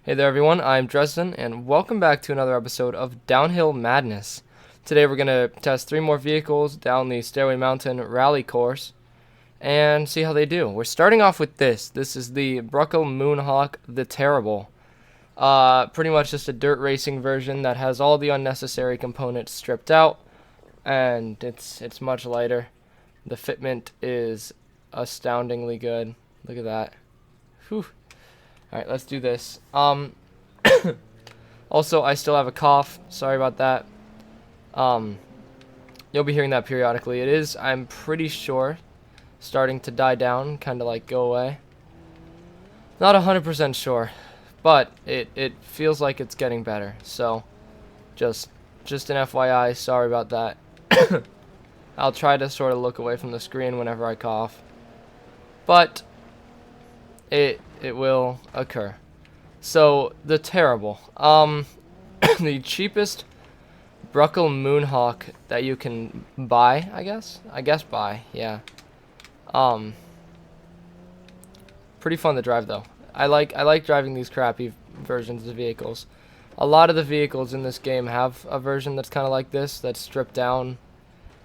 Hey there everyone, I'm Dresden, and welcome back to another episode of Downhill Madness. Today we're going to test 3 more vehicles down the Stairway Mountain rally course, and see how they do. We're starting off with this. This is the Bruckle Moonhawk the Terrible. Pretty much just a dirt racing version that has all the unnecessary components stripped out, and it's much lighter. The fitment is astoundingly good. Look at that. Whew. Alright, let's do this. Also, I still have a cough. Sorry about that. You'll be hearing that periodically. It is, I'm pretty sure, starting to die down, kind of like go away. Not 100% sure, but it feels like it's getting better. So, just an FYI, sorry about that. I'll try to sort of look away from the screen whenever I cough. But it will occur. So, the Terrible. The cheapest Bruckle Moonhawk that you can buy, I guess? Buy, yeah. Pretty fun to drive, though. I like driving these crappy versions of vehicles. A lot of the vehicles in this game have a version that's kind of like this, that's stripped down,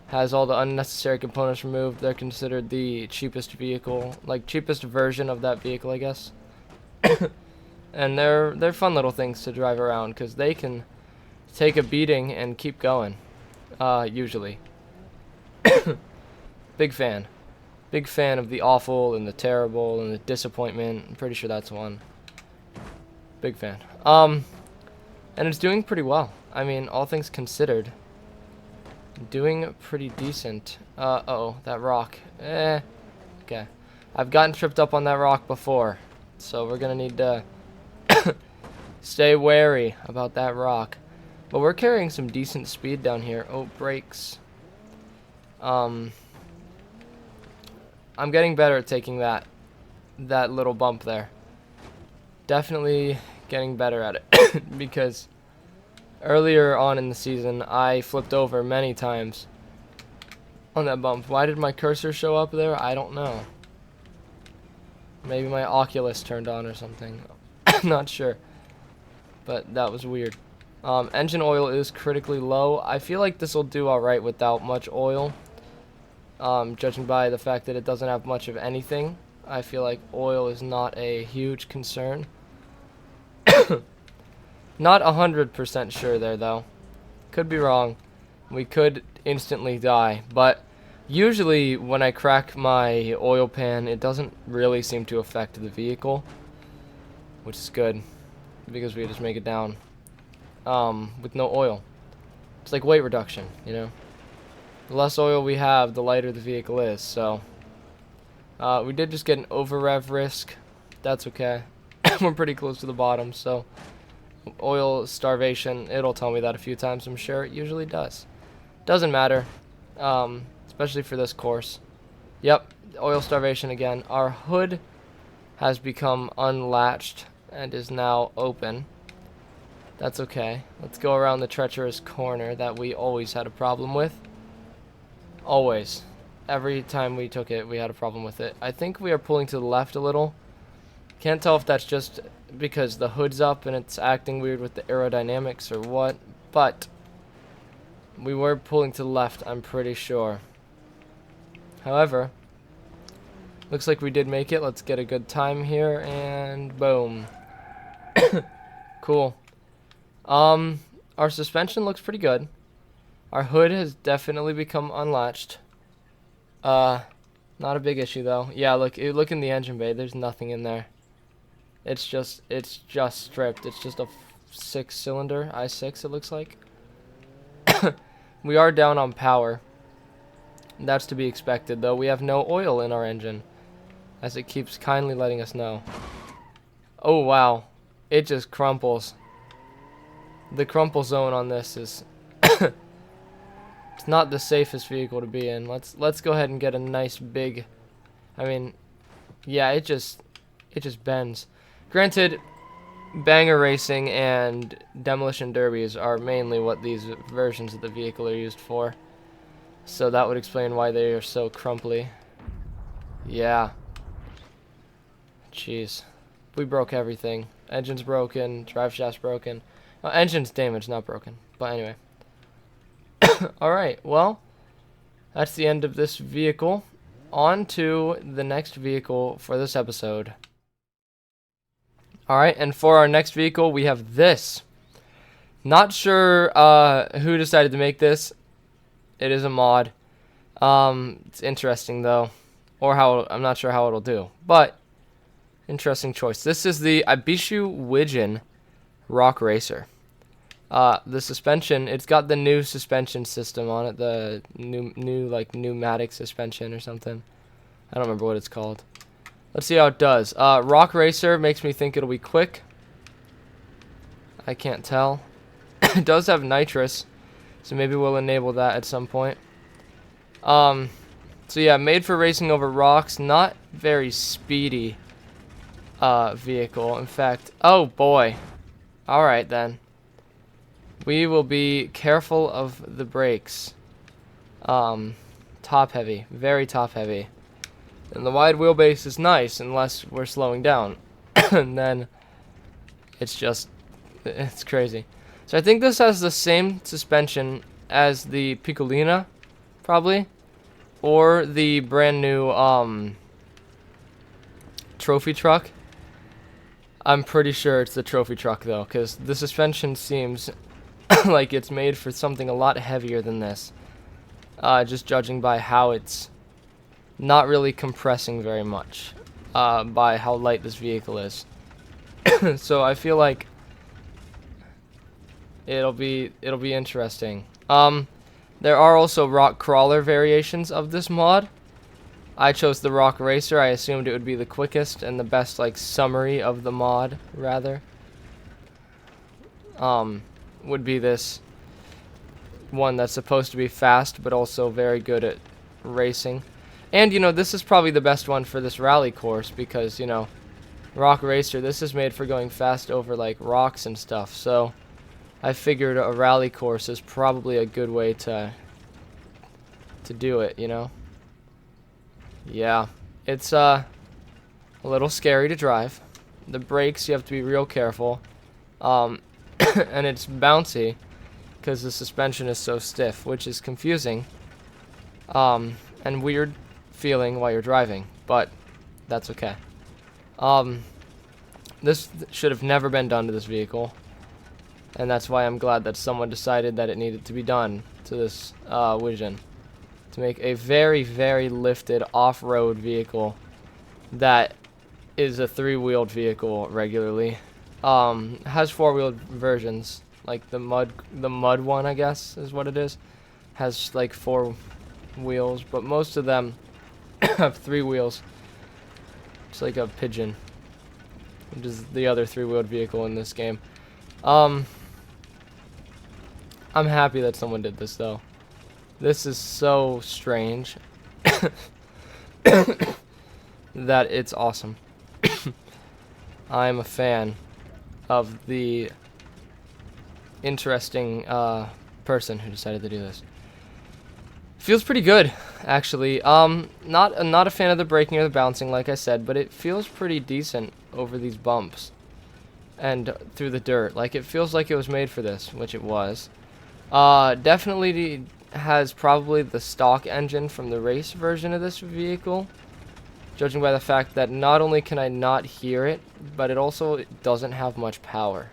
has all the unnecessary components removed. They're considered the cheapest vehicle, like cheapest version of that vehicle, I guess. And they're fun little things to drive around because they can take a beating and keep going. Usually. Big fan of the awful and the terrible and the disappointment. I'm pretty sure that's one. Big fan. And it's doing pretty well. I mean, all things considered, doing pretty decent. Uh-oh, that rock. Okay. I've gotten tripped up on that rock before, so we're gonna need to stay wary about that rock. But we're carrying some decent speed down here. Oh, brakes. I'm getting better at taking that little bump there. Definitely getting better at it because earlier on in the season I flipped over many times on that bump. Why did my cursor show up there? I don't know. Maybe my Oculus turned on or something. Not sure. But that was weird. Engine oil is critically low. I feel like this will do alright without much oil. Judging by the fact that it doesn't have much of anything, I feel like oil is not a huge concern. Not 100% sure there, though. Could be wrong. We could instantly die. But usually when I crack my oil pan, it doesn't really seem to affect the vehicle, which is good because we just make it down with no oil. It's like weight reduction, you know. The less oil we have, the lighter the vehicle is. So we did just get an over rev risk. That's okay. We're pretty close to the bottom, so oil starvation, it'll tell me that a few times, I'm sure. It usually does. Doesn't matter, especially for this course. Yep, oil starvation again. Our hood has become unlatched and is now open. That's okay. Let's go around the treacherous corner that we always had a problem with. Always. Every time we took it, we had a problem with it. I think we are pulling to the left a little. Can't tell if that's just because the hood's up and it's acting weird with the aerodynamics or what, but we were pulling to the left, I'm pretty sure. However, looks like we did make it. Let's get a good time here, and boom. Cool. Our suspension looks pretty good. Our hood has definitely become unlatched. Not a big issue though. Yeah, look in the engine bay. There's nothing in there. It's just stripped. It's just a 6-cylinder i6. It looks like. We are down on power. That's to be expected though. We have no oil in our engine, as it keeps kindly letting us know. Oh wow, it just crumples. The crumple zone on this is it's not the safest vehicle to be in. Let's go ahead and get a nice big, I mean, yeah, it just bends. Granted, banger racing and demolition derbies are mainly what these versions of the vehicle are used for. So that would explain why they are so crumply. Yeah. Jeez. We broke everything. Engine's broken. Drive shaft's broken. Engine's damaged, not broken. But anyway. Alright, well, that's the end of this vehicle. On to the next vehicle for this episode. Alright, and for our next vehicle, we have this. Not sure who decided to make this. It is a mod. It's interesting, though. Or how, I'm not sure how it'll do. But, interesting choice. This is the BeamNG.drive Rock Racer. The suspension, it's got the new suspension system on it, the new like pneumatic suspension or something. I don't remember what it's called. Let's see how it does. Rock Racer makes me think it'll be quick. I can't tell. It does have nitrous, so maybe we'll enable that at some point. So yeah, made for racing over rocks. Not very speedy vehicle. In fact, oh boy. All right then. We will be careful of the brakes. Top heavy, very top heavy. And the wide wheelbase is nice unless we're slowing down. And then it's crazy. So I think this has the same suspension as the Piccolina, probably. Or the brand new trophy truck. I'm pretty sure it's the trophy truck though, because the suspension seems like it's made for something a lot heavier than this. Just judging by how it's not really compressing very much, by how light this vehicle is. So I feel like it'll be interesting. There are also rock crawler variations of this mod. I chose the Rock Racer. I assumed it would be the quickest and the best, like, summary of the mod, rather. Would be this one that's supposed to be fast, but also very good at racing. And, you know, this is probably the best one for this rally course because, you know, Rock Racer, this is made for going fast over, like, rocks and stuff. So I figured a rally course is probably a good way to do it, you know? Yeah, it's a little scary to drive. The brakes, you have to be real careful. And it's bouncy because the suspension is so stiff, which is confusing. And weird feeling while you're driving, but that's okay. This should have never been done to this vehicle. And that's why I'm glad that someone decided that it needed to be done to this Vision. To make a very, very lifted off-road vehicle that is a three-wheeled vehicle regularly. Has four-wheeled versions, like the mud one, I guess, is what it is. Has like 4 wheels, but most of them have 3 wheels. It's like a Pigeon, which is the other three-wheeled vehicle in this game. I'm happy that someone did this though. This is so strange that it's awesome. I'm a fan of the interesting person who decided to do this. Feels pretty good, actually. Not a fan of the braking or the bouncing, like I said, but it feels pretty decent over these bumps and through the dirt. Like, it feels like it was made for this, which it was. Definitely has probably the stock engine from the race version of this vehicle, judging by the fact that not only can I not hear it, but it also doesn't have much power.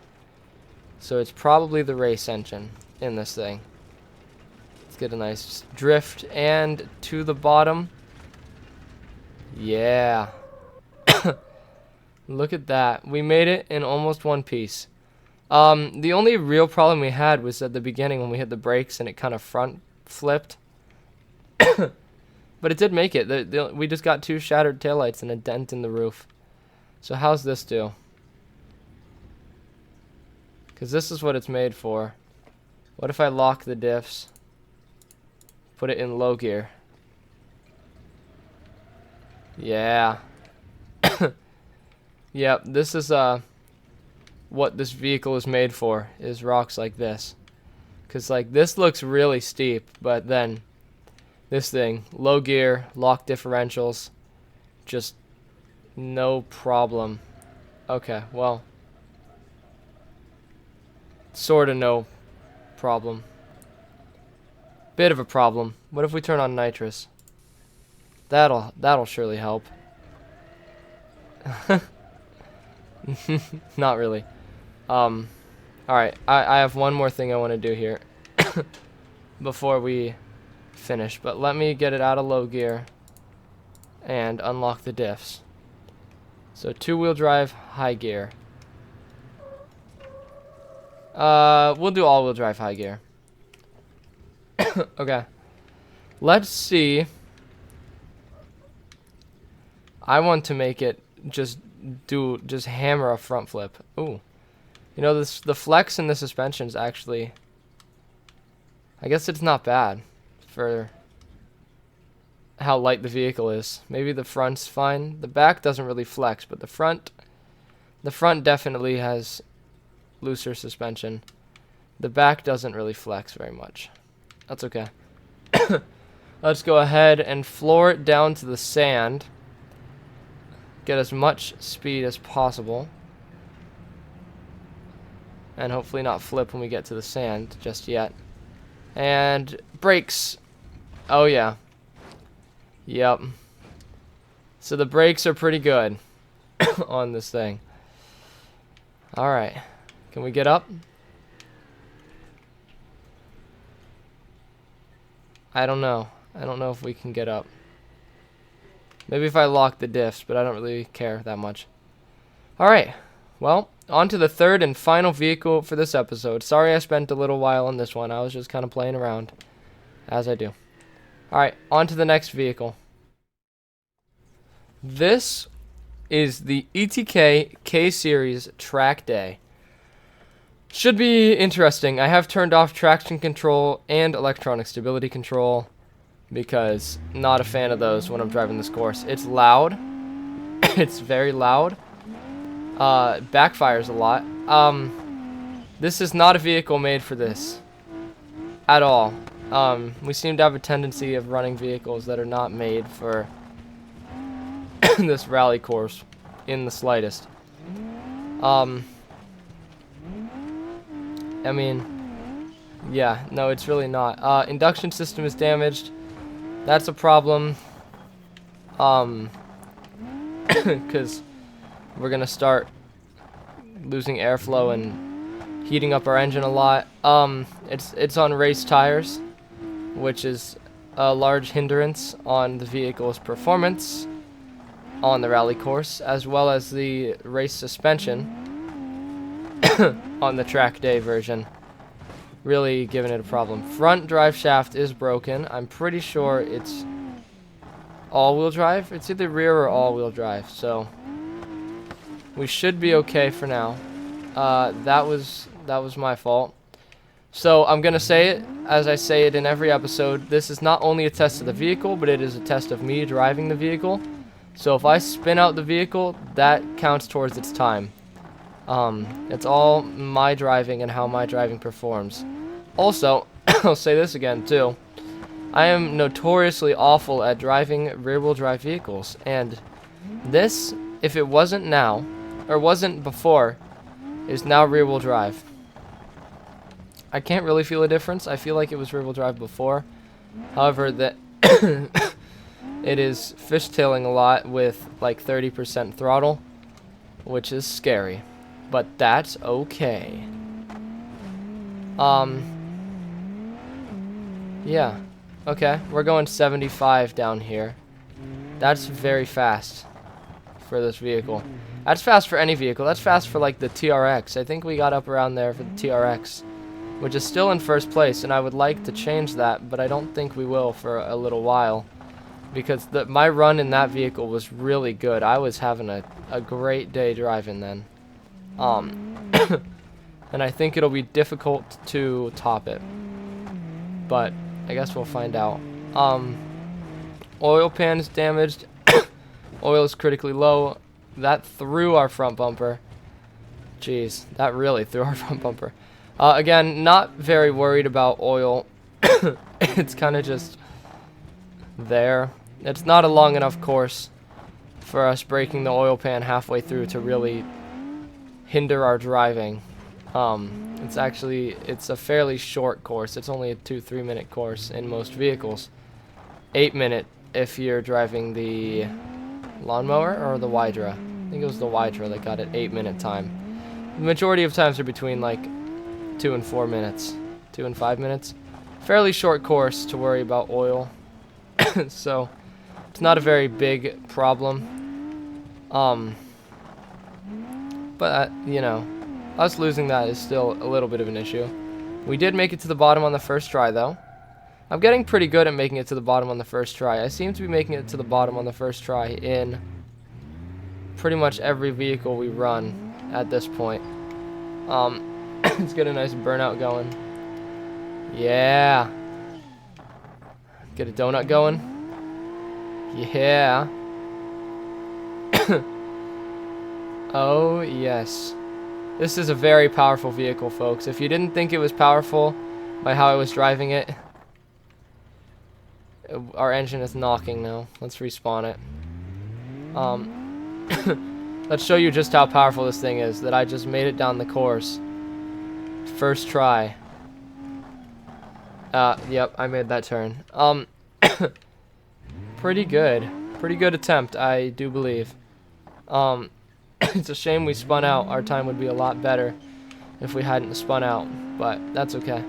So it's probably the race engine in this thing. Let's get a nice drift and to the bottom. Yeah. Look at that. We made it in almost one piece. The only real problem we had was at the beginning when we hit the brakes and it kind of front flipped. But it did make it. We just got 2 shattered taillights and a dent in the roof. So how's this do? Because this is what it's made for. What if I lock the diffs? Put it in low gear. Yeah. Yep, this is what this vehicle is made for, is rocks like this. Because, like, this looks really steep, but then this thing, low gear, lock differentials, just no problem. Okay, well, sort of no problem. Bit of a problem. What if we turn on nitrous? That'll surely help. Not really. Alright, I have one more thing I want to do here before we finish, but let me get it out of low gear and unlock the diffs. So 2-wheel drive, high gear. We'll do all-wheel drive, high gear. Okay. Let's see. I want to make it just hammer a front flip. Ooh. You know, the flex in the suspension is actually, I guess it's not bad for how light the vehicle is. Maybe the front's fine. The back doesn't really flex, but the front definitely has looser suspension. The back doesn't really flex very much. That's okay. Let's go ahead and floor it down to the sand. Get as much speed as possible. And hopefully not flip when we get to the sand just yet. And brakes. Oh yeah. Yep. So the brakes are pretty good on this thing. Alright. Can we get up? I don't know. I don't know if we can get up. Maybe if I lock the diffs, but I don't really care that much. Alright. Well, on to the third and final vehicle for this episode. Sorry I spent a little while on this one. I was just kind of playing around, as I do. Alright, on to the next vehicle. This is the ETK K-Series Track Day. Should be interesting. I have turned off traction control and electronic stability control because not a fan of those when I'm driving this course. It's loud. It's very loud. Backfires a lot. This is not a vehicle made for this at all. We seem to have a tendency of running vehicles that are not made for this rally course in the slightest. I mean, yeah, no, it's really not. Induction system is damaged. That's a problem. Because we're gonna start losing airflow and heating up our engine a lot. It's on race tires, which is a large hindrance on the vehicle's performance on the rally course, as well as the race suspension on the track day version. Really giving it a problem. Front drive shaft is broken. I'm pretty sure it's all-wheel drive. It's either rear or all-wheel drive, so we should be okay for now. That was my fault. So I'm gonna say it as I say it in every episode. This is not only a test of the vehicle, but it is a test of me driving the vehicle. So if I spin out the vehicle, that counts towards its time. It's all my driving and how my driving performs. Also, I'll say this again too. I am notoriously awful at driving rear-wheel drive vehicles, and this, if it wasn't now, or wasn't before, is now rear-wheel drive. I can't really feel a difference. I feel like it was rear-wheel drive before. However, that it is fishtailing a lot with like 30% throttle, which is scary. But that's okay. Yeah. Okay, we're going 75 down here. That's very fast for this vehicle. That's fast for any vehicle. That's fast for like the TRX. I think we got up around there for the TRX, which is still in first place, and I would like to change that, but I don't think we will for a little while, because my run in that vehicle was really good. I was having a great day driving then. And I think it'll be difficult to top it, but I guess we'll find out. Oil pan is damaged. Oil is critically low. That threw our front bumper. Jeez, that really threw our front bumper. Again, not very worried about oil. It's kind of just there. It's not a long enough course for us breaking the oil pan halfway through to really hinder our driving. It's a fairly short course. It's only a 2-3 minute course in most vehicles. 8 minute if you're driving the lawnmower or the Wydra. I think it was the Wydra that got it 8 minute time. The majority of times are between like 2 and 4 minutes, 2 and 5 minutes. Fairly short course to worry about oil. So it's not a very big problem. But you know, us losing that is still a little bit of an issue. We did make it to the bottom on the first try though. I'm getting pretty good at making it to the bottom on the first try. I seem to be making it to the bottom on the first try in pretty much every vehicle we run at this point. Let's get a nice burnout going. Yeah. Get a donut going. Yeah. Oh, yes. This is a very powerful vehicle, folks. If you didn't think it was powerful by how I was driving it, our engine is knocking now. Let's respawn it. Let's show you just how powerful this thing is, that I just made it down the course. First try. Yep, I made that turn. Pretty good. Pretty good attempt, I do believe. It's a shame we spun out. Our time would be a lot better if we hadn't spun out, but that's okay.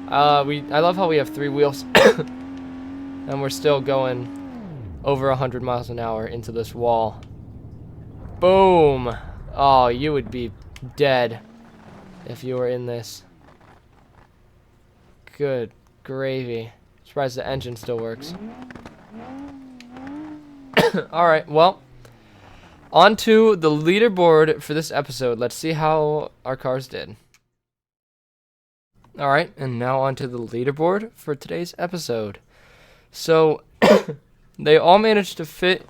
I love how we have 3 wheels, and we're still going over 100 miles an hour into this wall. Boom! Oh, you would be dead if you were in this. Good gravy. Surprised the engine still works. Alright, well, on to the leaderboard for this episode. Let's see how our cars did. Alright, and now on to the leaderboard for today's episode. So, they all managed to fit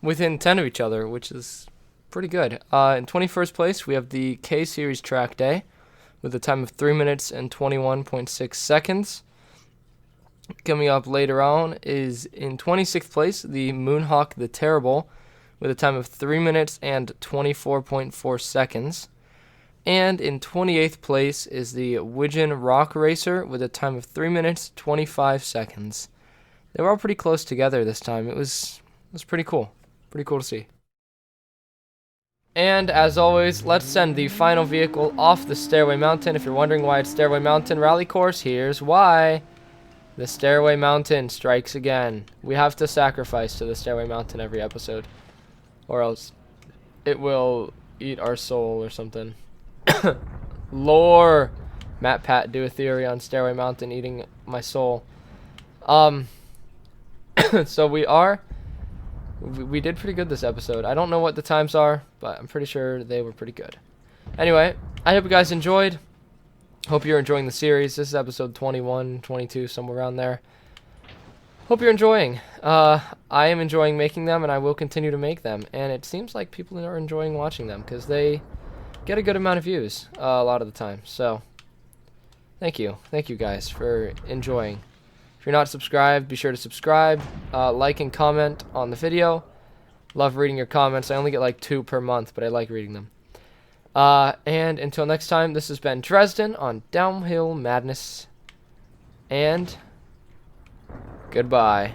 within 10 of each other, which is pretty good. In 21st place, we have the K-Series track day with a time of 3 minutes and 21.6 seconds. Coming up later on is in 26th place, the Moonhawk the Terrible with a time of 3 minutes and 24.4 seconds. And in 28th place is the Widgeon Rock Racer with a time of 3 minutes, 25 seconds. They were all pretty close together this time. It was pretty cool. Pretty cool to see. And as always, let's send the final vehicle off the Stairway Mountain. If you're wondering why it's Stairway Mountain Rally Course, here's why. The Stairway Mountain strikes again. We have to sacrifice to the Stairway Mountain every episode, or else it will eat our soul or something. Lore. Matt Pat do a theory on Stairway Mountain eating my soul. So we did pretty good this episode. I don't know what the times are, but I'm pretty sure they were pretty good. Anyway, I hope you guys enjoyed. Hope you're enjoying the series. This is episode 21, 22, somewhere around there. Hope you're enjoying. I am enjoying making them, and I will continue to make them. And it seems like people are enjoying watching them, because they get a good amount of views a lot of the time. So, thank you. Thank you guys for enjoying. If you're not subscribed, be sure to subscribe, like and comment on the video. Love reading your comments. I only get like 2 per month, but I like reading them. And until next time, this has been Dresden on Downhill Madness. And goodbye.